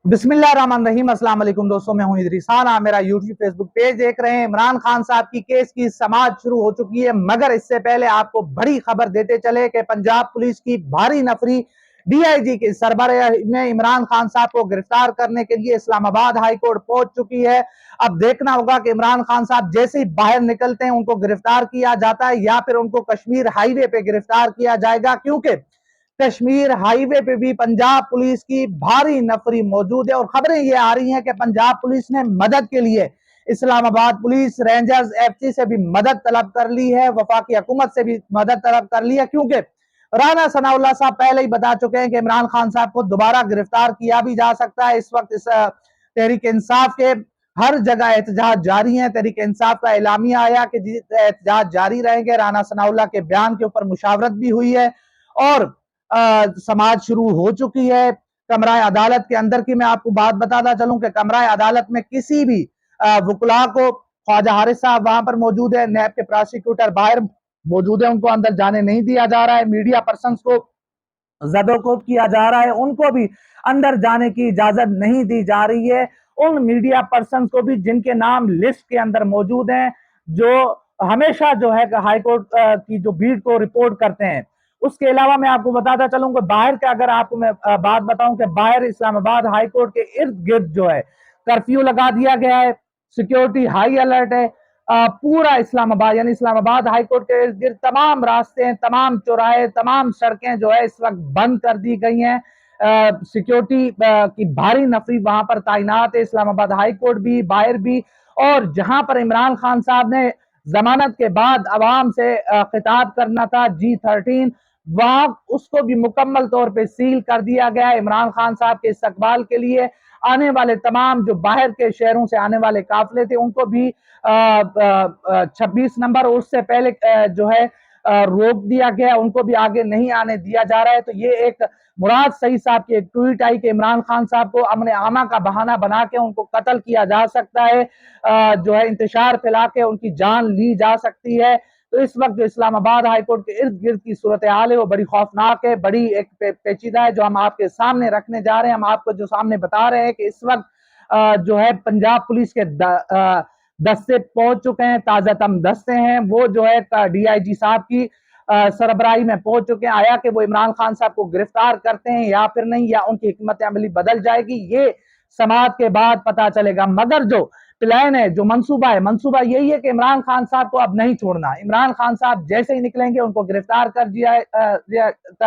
बिस्मिल्लाहिर्रहमानिर्रहीम। अस्सलाम वालेकुम दोस्तों, मैं हूं इदरीस खान। आप मेरा यूट्यूब फेसबुक पेज देख रहे हैं। इमरान खान साहब की केस की समाअत शुरू हो चुकी है, मगर इससे पहले आपको बड़ी खबर देते चले कि पंजाब पुलिस की भारी नफरी डीआईजी के सरबराही में इमरान खान साहब को गिरफ्तार करने के लिए इस्लामाबाद हाई कोर्ट पहुंच चुकी है। अब देखना होगा कि इमरान खान साहब जैसे ही बाहर निकलते हैं उनको गिरफ्तार किया जाता है या फिर उनको कश्मीर हाईवे पे गिरफ्तार किया जाएगा, क्योंकि कश्मीर हाईवे पे भी पंजाब पुलिस की भारी नफरी मौजूद है। और खबरें ये आ रही हैं कि पंजाब पुलिस ने मदद के लिए इस्लामाबाद पुलिस रेंजर्स एफसी से भी मदद तलब कर ली है, वफाकी हुकूमत से भी मदद तलब कर ली है, क्योंकि राना सनाउल्लाह साहब पहले ही बता चुके हैं कि इमरान खान साहब को दोबारा गिरफ्तार किया भी जा सकता है। इस वक्त इस तहरीक इंसाफ के हर जगह एहतजाज जारी है। तहरीक इंसाफ का एलामिया आया कि एहतजाज जारी रहेंगे। राना सनाउल्लाह के बयान के ऊपर मुशावरत भी हुई है और समाज शुरू हो चुकी है। कमरा अदालत के अंदर की मैं आपको बात बताता चलूं कि कमरा अदालत में किसी भी वकला को, ख्वाजा हारिस साहब वहां पर मौजूद है, नैब के प्रोसिक्यूटर बाहर मौजूद है, उनको अंदर जाने नहीं दिया जा रहा है। मीडिया पर्सन को जदोकोब किया जा रहा है, उनको भी अंदर जाने की इजाजत नहीं दी जा रही है। उन मीडिया पर्सन को भी जिनके नाम लिस्ट के अंदर मौजूद हैं, जो हमेशा जो है हाईकोर्ट की जो भीड़ को रिपोर्ट करते हैं। उसके अलावा मैं आपको बताता चलूं कि बाहर का अगर आपको मैं बात बताऊं कि बाहर इस्लामाबाद हाईकोर्ट के इर्द गिर्द जो है कर्फ्यू लगा दिया गया है, सिक्योरिटी हाई अलर्ट है। पूरा इस्लामाबाद यानी इस्लामाबाद हाईकोर्ट के इर्द गिर्द तमाम रास्ते, तमाम चौराहे, तमाम सड़कें जो है इस वक्त बंद कर दी गई हैं। सिक्योरिटी की भारी नफरी वहां पर तैनात है, इस्लामाबाद हाईकोर्ट भी, बाहर भी। और जहां पर इमरान खान साहब ने जमानत के बाद अवाम से खिताब करना था G13, वहां उसको भी मुकम्मल तौर पे सील कर दिया गया है। इमरान खान साहब के इस्तकबाल के लिए आने वाले तमाम जो बाहर के शहरों से आने वाले काफिले थे उनको भी 26 नंबर उससे पहले जो है रोक दिया गया, उनको भी आगे नहीं आने दिया जा रहा है। तो ये एक मुराद सईद साहब की एक ट्वीट आई कि इमरान खान साहब को अमन आमा का बहाना बना के उनको कत्ल किया जा सकता है, जो है इंतशार फैला के उनकी जान ली जा सकती है। तो इस वक्त जो इस्लामाबाद हाईकोर्ट के इर्द गिर्द की सूरत हाल है वो बड़ी खौफनाक है, बड़ी एक पेचीदा है, जो हम आपके सामने रखने जा रहे हैं। हम आपको जो सामने बता रहे हैं कि इस वक्त जो है पंजाब पुलिस के दस्ते पहुंच चुके हैं, ताजा तम दस्ते हैं, वो जो है डीआईजी साहब की सरबराही में पहुंच चुके हैं। आया कि वो इमरान खान साहब को गिरफ्तार करते हैं या फिर नहीं, या उनकी हिकमत अमली बदल जाएगी, ये समाअत के बाद पता चलेगा। मगर जो प्लान है, जो मंसूबा है, मंसूबा यही है कि इमरान खान साहब को अब नहीं छोड़ना। इमरान खान साहब जैसे ही निकलेंगे उनको गिरफ्तार कर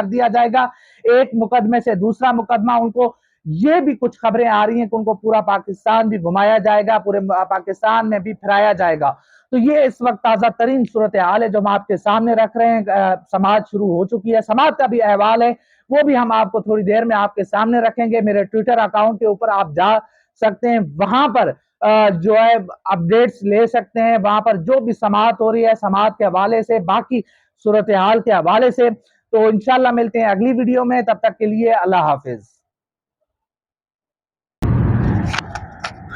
दिया जाएगा, एक मुकदमे से दूसरा मुकदमा उनको। ये भी कुछ खबरें आ रही हैं कि उनको पूरा पाकिस्तान भी घुमाया जाएगा, पूरे पाकिस्तान में भी फिराया जाएगा। तो ये इस वक्त ताजा तरीन सूरत हाल है जो हम आपके सामने रख रहे हैं। समाअत शुरू हो चुकी है, समाअत का भी अहवाल है, वो भी हम आपको थोड़ी देर में आपके सामने रखेंगे। मेरे ट्विटर अकाउंट के ऊपर आप जा सकते हैं, वहां पर जो है अपडेट्स ले सकते हैं। वहां पर जो भी समाअत हो रही है, समाअत के हवाले से, बाकी सूरत हाल के हवाले से। तो इंशाल्लाह मिलते हैं अगली वीडियो में, तब तक के लिए अल्लाह हाफिज।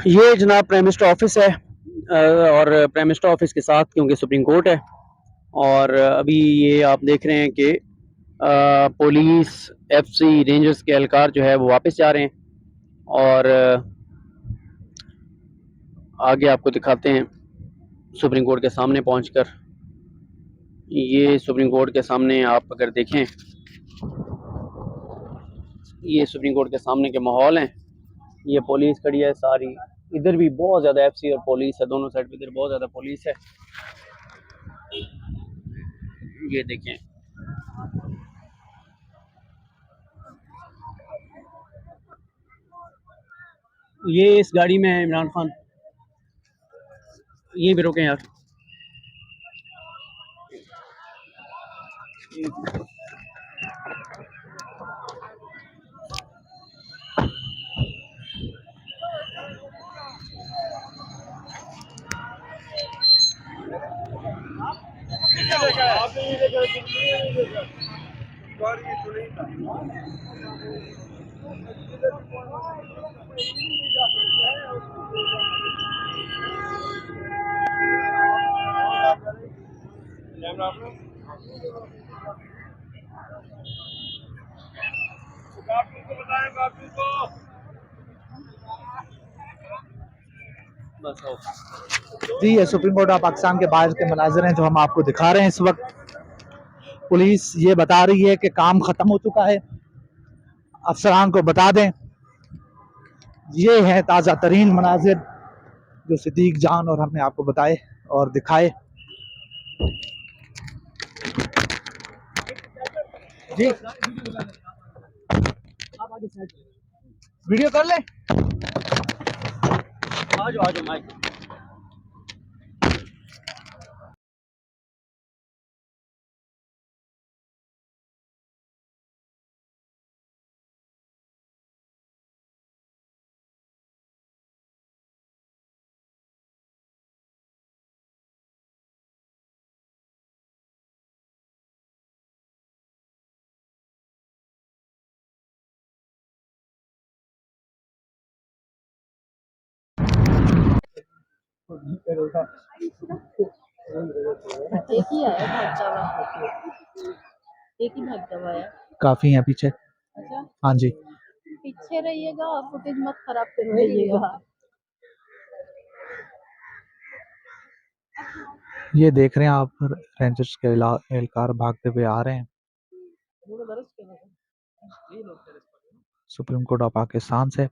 ये जनाब प्राइम मिनिस्टर ऑफिस है और प्राइम मिनिस्टर ऑफिस के साथ क्योंकि सुप्रीम कोर्ट है, और अभी ये आप देख रहे हैं कि पुलिस, एफसी, रेंजर्स के एहलकार जो है वो वापस जा रहे हैं। और आगे आपको दिखाते हैं सुप्रीम कोर्ट के सामने पहुंचकर। ये सुप्रीम कोर्ट के सामने आप अगर देखें, ये सुप्रीम कोर्ट के सामने के माहौल हैं। ये पुलिस खड़ी है सारी, इधर भी बहुत ज़्यादा एफसी और पुलिस है, दोनों साइड पे इधर बहुत ज़्यादा पुलिस है। ये देखें, ये इस गाड़ी में है इमरान खान। ये भी रोकें यार। जी, ये सुप्रीम कोर्ट ऑफ पाकिस्तान के बाहर के मनाजिर हैं जो हम आपको दिखा रहे हैं इस वक्त। पुलिस ये बता रही है कि काम ख़त्म हो चुका है, अफसरान को बता दें। ये है ताज़ा तरीन मनाजिर जो सिद्दीक जान और हमने आपको बताए और दिखाए। जी आप आगे साइड वीडियो कर ले। आ जाओ माइक। एक ही आया भागता हुआ, एक ही भागता हुआ आया। काफ़ी हैं पीछे। अच्छा हाँ जी, पीछे रहिएगा और फुटेज मत खराब करवाइएगा। ये देख रहे हैं आप, रेंजर्स के एहलकार भागते हुए आ रहे हैं। सुप्रीम कोर्ट ऑफ पाकिस्तान से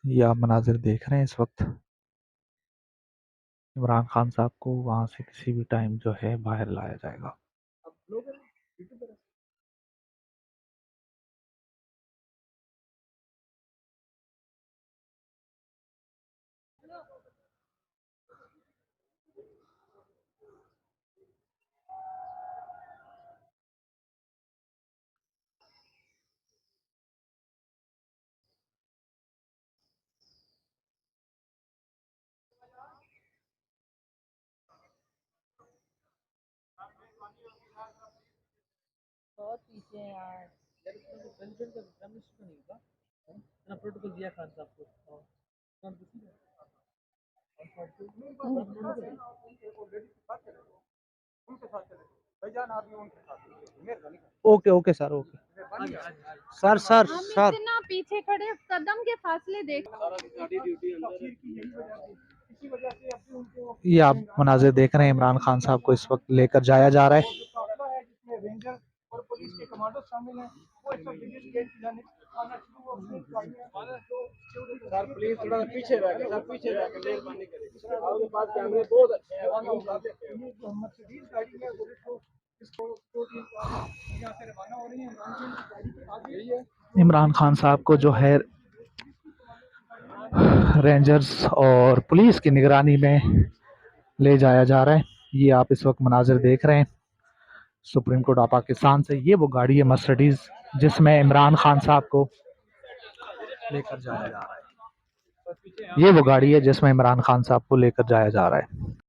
ये आप मनाजिर देख रहे हैं इस वक्त। इमरान खान साहब को वहाँ से किसी भी टाइम जो है बाहर लाया जाएगा। बहुत पीछे हैं यार। Okay okay sir, okay sir sir हम सर। इतना पीछे खड़े कदम के फासले देख। ये आप मनाजिर देख रहे हैं, इमरान खान साहब को इस वक्त लेकर जाया जा रहा है। सर प्लीज थोड़ा पीछे रह के, सर पीछे रह के मेहरबानी करें। आपके पास कैमरे बहुत अच्छे हैं, इमरान खान साहब को जो है रेंजर्स और पुलिस की निगरानी में ले जाया जा रहा है। ये आप इस वक्त मनाजिर देख रहे हैं सुप्रीम कोर्ट ऑफ पाकिस्तान से। ये वो गाड़ी है मर्सिडीज जिसमें इमरान खान साहब को लेकर जाया जा रहा है। ये वो गाड़ी है जिसमें इमरान खान साहब को लेकर जाया जा रहा है।